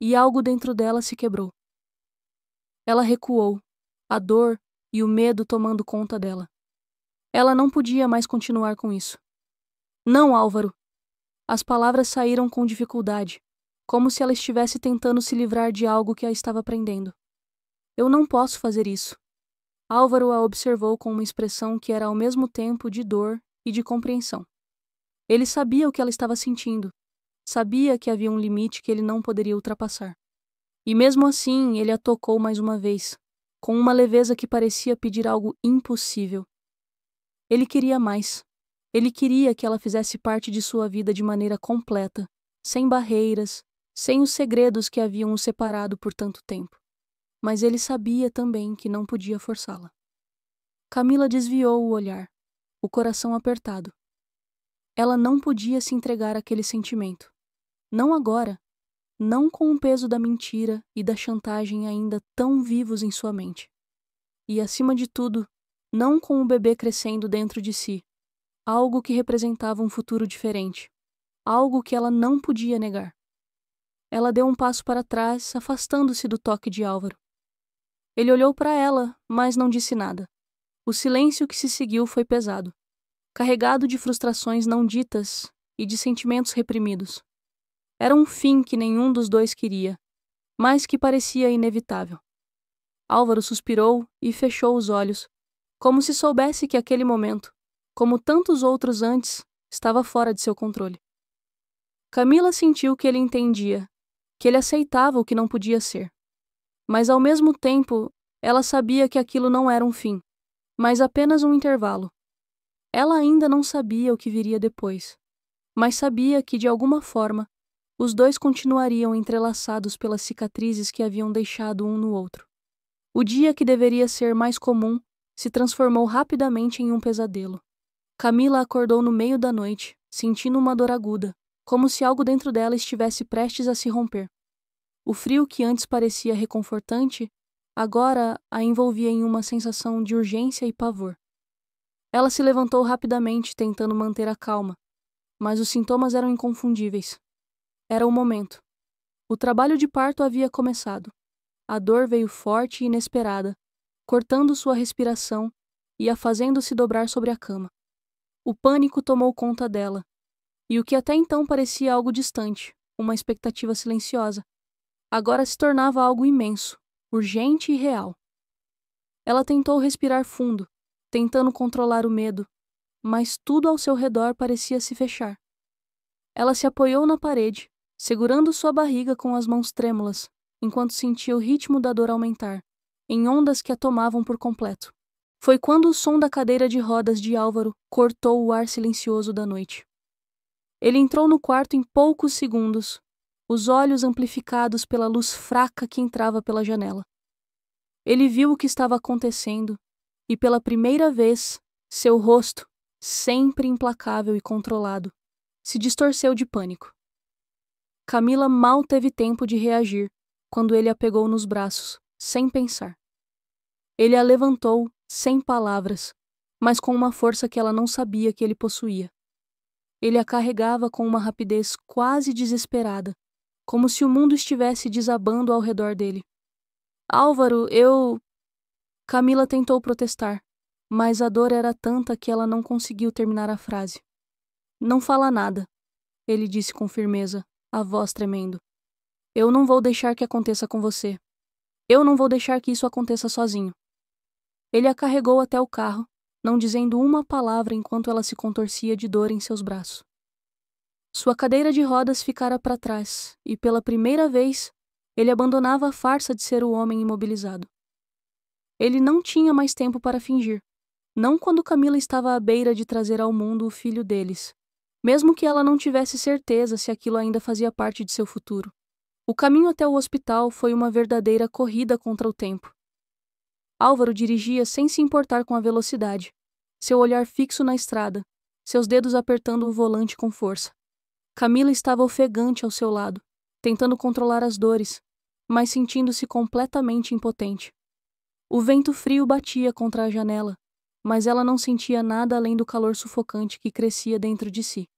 e algo dentro dela se quebrou. Ela recuou, a dor e o medo tomando conta dela. Ela não podia mais continuar com isso. Não, Álvaro! As palavras saíram com dificuldade, como se ela estivesse tentando se livrar de algo que a estava prendendo. Eu não posso fazer isso. Álvaro a observou com uma expressão que era ao mesmo tempo de dor e de compreensão. Ele sabia o que ela estava sentindo. Sabia que havia um limite que ele não poderia ultrapassar. E mesmo assim, ele a tocou mais uma vez, com uma leveza que parecia pedir algo impossível. Ele queria mais. Ele queria que ela fizesse parte de sua vida de maneira completa, sem barreiras, sem os segredos que haviam o separado por tanto tempo. Mas ele sabia também que não podia forçá-la. Camila desviou o olhar, o coração apertado. Ela não podia se entregar àquele sentimento. Não agora, não com o peso da mentira e da chantagem ainda tão vivos em sua mente. E, acima de tudo, não com o bebê crescendo dentro de si, algo que representava um futuro diferente, algo que ela não podia negar. Ela deu um passo para trás, afastando-se do toque de Álvaro. Ele olhou para ela, mas não disse nada. O silêncio que se seguiu foi pesado, carregado de frustrações não ditas e de sentimentos reprimidos. Era um fim que nenhum dos dois queria, mas que parecia inevitável. Álvaro suspirou e fechou os olhos, como se soubesse que aquele momento, como tantos outros antes, estava fora de seu controle. Camila sentiu que ele entendia, que ele aceitava o que não podia ser. Mas, ao mesmo tempo, ela sabia que aquilo não era um fim, mas apenas um intervalo. Ela ainda não sabia o que viria depois, mas sabia que, de alguma forma, os dois continuariam entrelaçados pelas cicatrizes que haviam deixado um no outro. O dia que deveria ser mais comum se transformou rapidamente em um pesadelo. Camila acordou no meio da noite, sentindo uma dor aguda, como se algo dentro dela estivesse prestes a se romper. O frio que antes parecia reconfortante, agora a envolvia em uma sensação de urgência e pavor. Ela se levantou rapidamente, tentando manter a calma, mas os sintomas eram inconfundíveis. Era o momento. O trabalho de parto havia começado. A dor veio forte e inesperada, cortando sua respiração e a fazendo-se dobrar sobre a cama. O pânico tomou conta dela, e o que até então parecia algo distante, uma expectativa silenciosa, agora se tornava algo imenso, urgente e real. Ela tentou respirar fundo, tentando controlar o medo, mas tudo ao seu redor parecia se fechar. Ela se apoiou na parede, segurando sua barriga com as mãos trêmulas, enquanto sentia o ritmo da dor aumentar, em ondas que a tomavam por completo. Foi quando o som da cadeira de rodas de Álvaro cortou o ar silencioso da noite. Ele entrou no quarto em poucos segundos, os olhos amplificados pela luz fraca que entrava pela janela. Ele viu o que estava acontecendo e, pela primeira vez, seu rosto, sempre implacável e controlado, se distorceu de pânico. Camila mal teve tempo de reagir quando ele a pegou nos braços, sem pensar. Ele a levantou, sem palavras, mas com uma força que ela não sabia que ele possuía. Ele a carregava com uma rapidez quase desesperada, como se o mundo estivesse desabando ao redor dele. Álvaro, Camila tentou protestar, mas a dor era tanta que ela não conseguiu terminar a frase. Não fala nada, ele disse com firmeza, a voz tremendo. Eu não vou deixar que aconteça com você. Eu não vou deixar que isso aconteça sozinho. Ele a carregou até o carro, não dizendo uma palavra enquanto ela se contorcia de dor em seus braços. Sua cadeira de rodas ficara para trás, e pela primeira vez, ele abandonava a farsa de ser o homem imobilizado. Ele não tinha mais tempo para fingir, não quando Camila estava à beira de trazer ao mundo o filho deles, mesmo que ela não tivesse certeza se aquilo ainda fazia parte de seu futuro. O caminho até o hospital foi uma verdadeira corrida contra o tempo. Álvaro dirigia sem se importar com a velocidade, seu olhar fixo na estrada, seus dedos apertando o volante com força. Camila estava ofegante ao seu lado, tentando controlar as dores, mas sentindo-se completamente impotente. O vento frio batia contra a janela, mas ela não sentia nada além do calor sufocante que crescia dentro de si.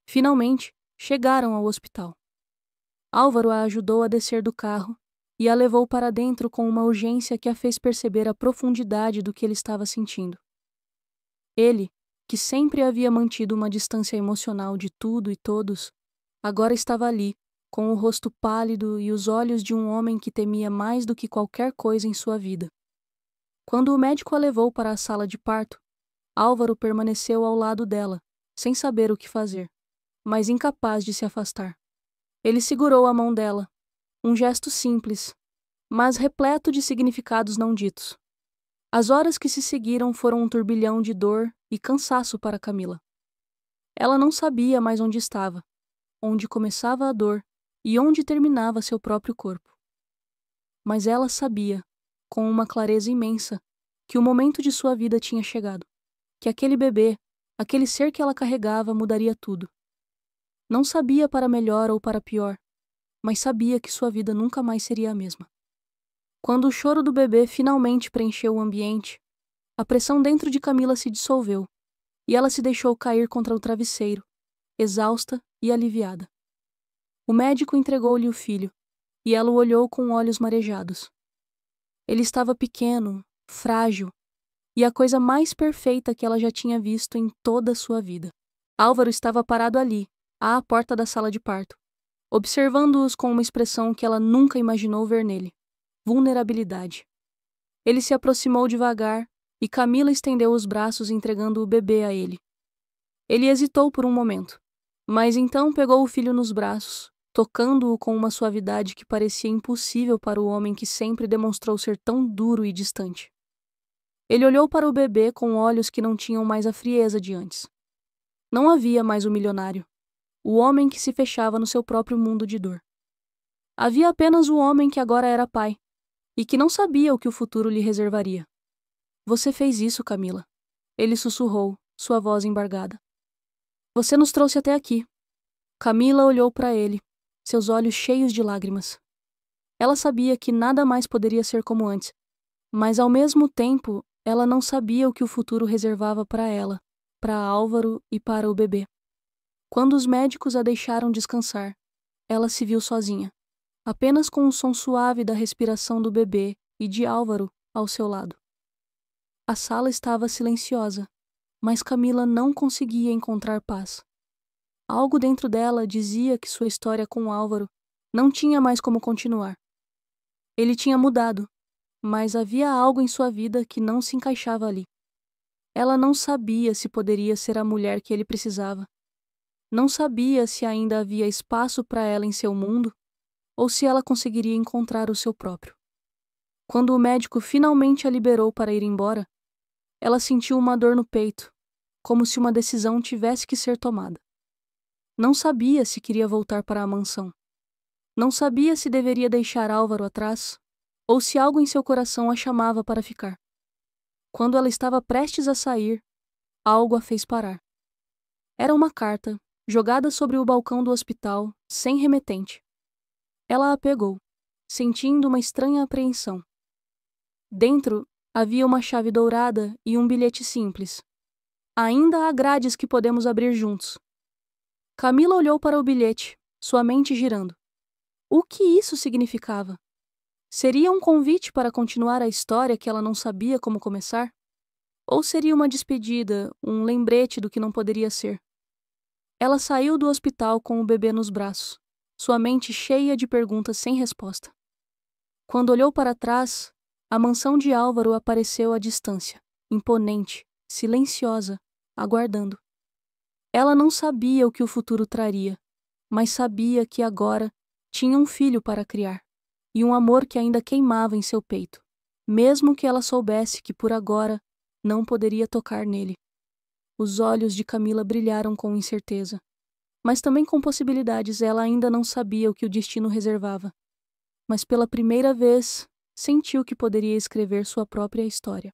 Finalmente, chegaram ao hospital. Álvaro a ajudou a descer do carro e a levou para dentro com uma urgência que a fez perceber a profundidade do que ele estava sentindo. Ele, que sempre havia mantido uma distância emocional de tudo e todos, agora estava ali, com o rosto pálido e os olhos de um homem que temia mais do que qualquer coisa em sua vida. Quando o médico a levou para a sala de parto, Álvaro permaneceu ao lado dela, sem saber o que fazer, mas incapaz de se afastar. Ele segurou a mão dela, um gesto simples, mas repleto de significados não ditos. As horas que se seguiram foram um turbilhão de dor e cansaço para Camila. Ela não sabia mais onde estava, onde começava a dor e onde terminava seu próprio corpo. Mas ela sabia, com uma clareza imensa, que o momento de sua vida tinha chegado, que aquele bebê, aquele ser que ela carregava, mudaria tudo. Não sabia para melhor ou para pior, mas sabia que sua vida nunca mais seria a mesma. Quando o choro do bebê finalmente preencheu o ambiente, a pressão dentro de Camila se dissolveu e ela se deixou cair contra o travesseiro, exausta e aliviada. O médico entregou-lhe o filho e ela o olhou com olhos marejados. Ele estava pequeno, frágil e a coisa mais perfeita que ela já tinha visto em toda a sua vida. Álvaro estava parado ali, à porta da sala de parto, observando-os com uma expressão que ela nunca imaginou ver nele: vulnerabilidade. Ele se aproximou devagar e Camila estendeu os braços entregando o bebê a ele. Ele hesitou por um momento, mas então pegou o filho nos braços, tocando-o com uma suavidade que parecia impossível para o homem que sempre demonstrou ser tão duro e distante. Ele olhou para o bebê com olhos que não tinham mais a frieza de antes. Não havia mais o milionário, o homem que se fechava no seu próprio mundo de dor. Havia apenas o homem que agora era pai, e que não sabia o que o futuro lhe reservaria. Você fez isso, Camila. Ele sussurrou, sua voz embargada. Você nos trouxe até aqui. Camila olhou para ele, seus olhos cheios de lágrimas. Ela sabia que nada mais poderia ser como antes, mas ao mesmo tempo ela não sabia o que o futuro reservava para ela, para Álvaro e para o bebê. Quando os médicos a deixaram descansar, ela se viu sozinha, apenas com o som suave da respiração do bebê e de Álvaro ao seu lado. A sala estava silenciosa, mas Camila não conseguia encontrar paz. Algo dentro dela dizia que sua história com Álvaro não tinha mais como continuar. Ele tinha mudado, mas havia algo em sua vida que não se encaixava ali. Ela não sabia se poderia ser a mulher que ele precisava. Não sabia se ainda havia espaço para ela em seu mundo ou se ela conseguiria encontrar o seu próprio. Quando o médico finalmente a liberou para ir embora, ela sentiu uma dor no peito, como se uma decisão tivesse que ser tomada. Não sabia se queria voltar para a mansão. Não sabia se deveria deixar Álvaro atrás ou se algo em seu coração a chamava para ficar. Quando ela estava prestes a sair, algo a fez parar. Era uma carta, jogada sobre o balcão do hospital, sem remetente. Ela a pegou, sentindo uma estranha apreensão. Dentro havia uma chave dourada e um bilhete simples. Ainda há grades que podemos abrir juntos. Camila olhou para o bilhete, sua mente girando. O que isso significava? Seria um convite para continuar a história que ela não sabia como começar? Ou seria uma despedida, um lembrete do que não poderia ser? Ela saiu do hospital com o bebê nos braços, sua mente cheia de perguntas sem resposta. Quando olhou para trás, a mansão de Álvaro apareceu à distância, imponente, silenciosa, aguardando. Ela não sabia o que o futuro traria, mas sabia que agora tinha um filho para criar, e um amor que ainda queimava em seu peito, mesmo que ela soubesse que por agora não poderia tocar nele. Os olhos de Camila brilharam com incerteza, mas também com possibilidades. Ela ainda não sabia o que o destino reservava, mas pela primeira vez sentiu que poderia escrever sua própria história.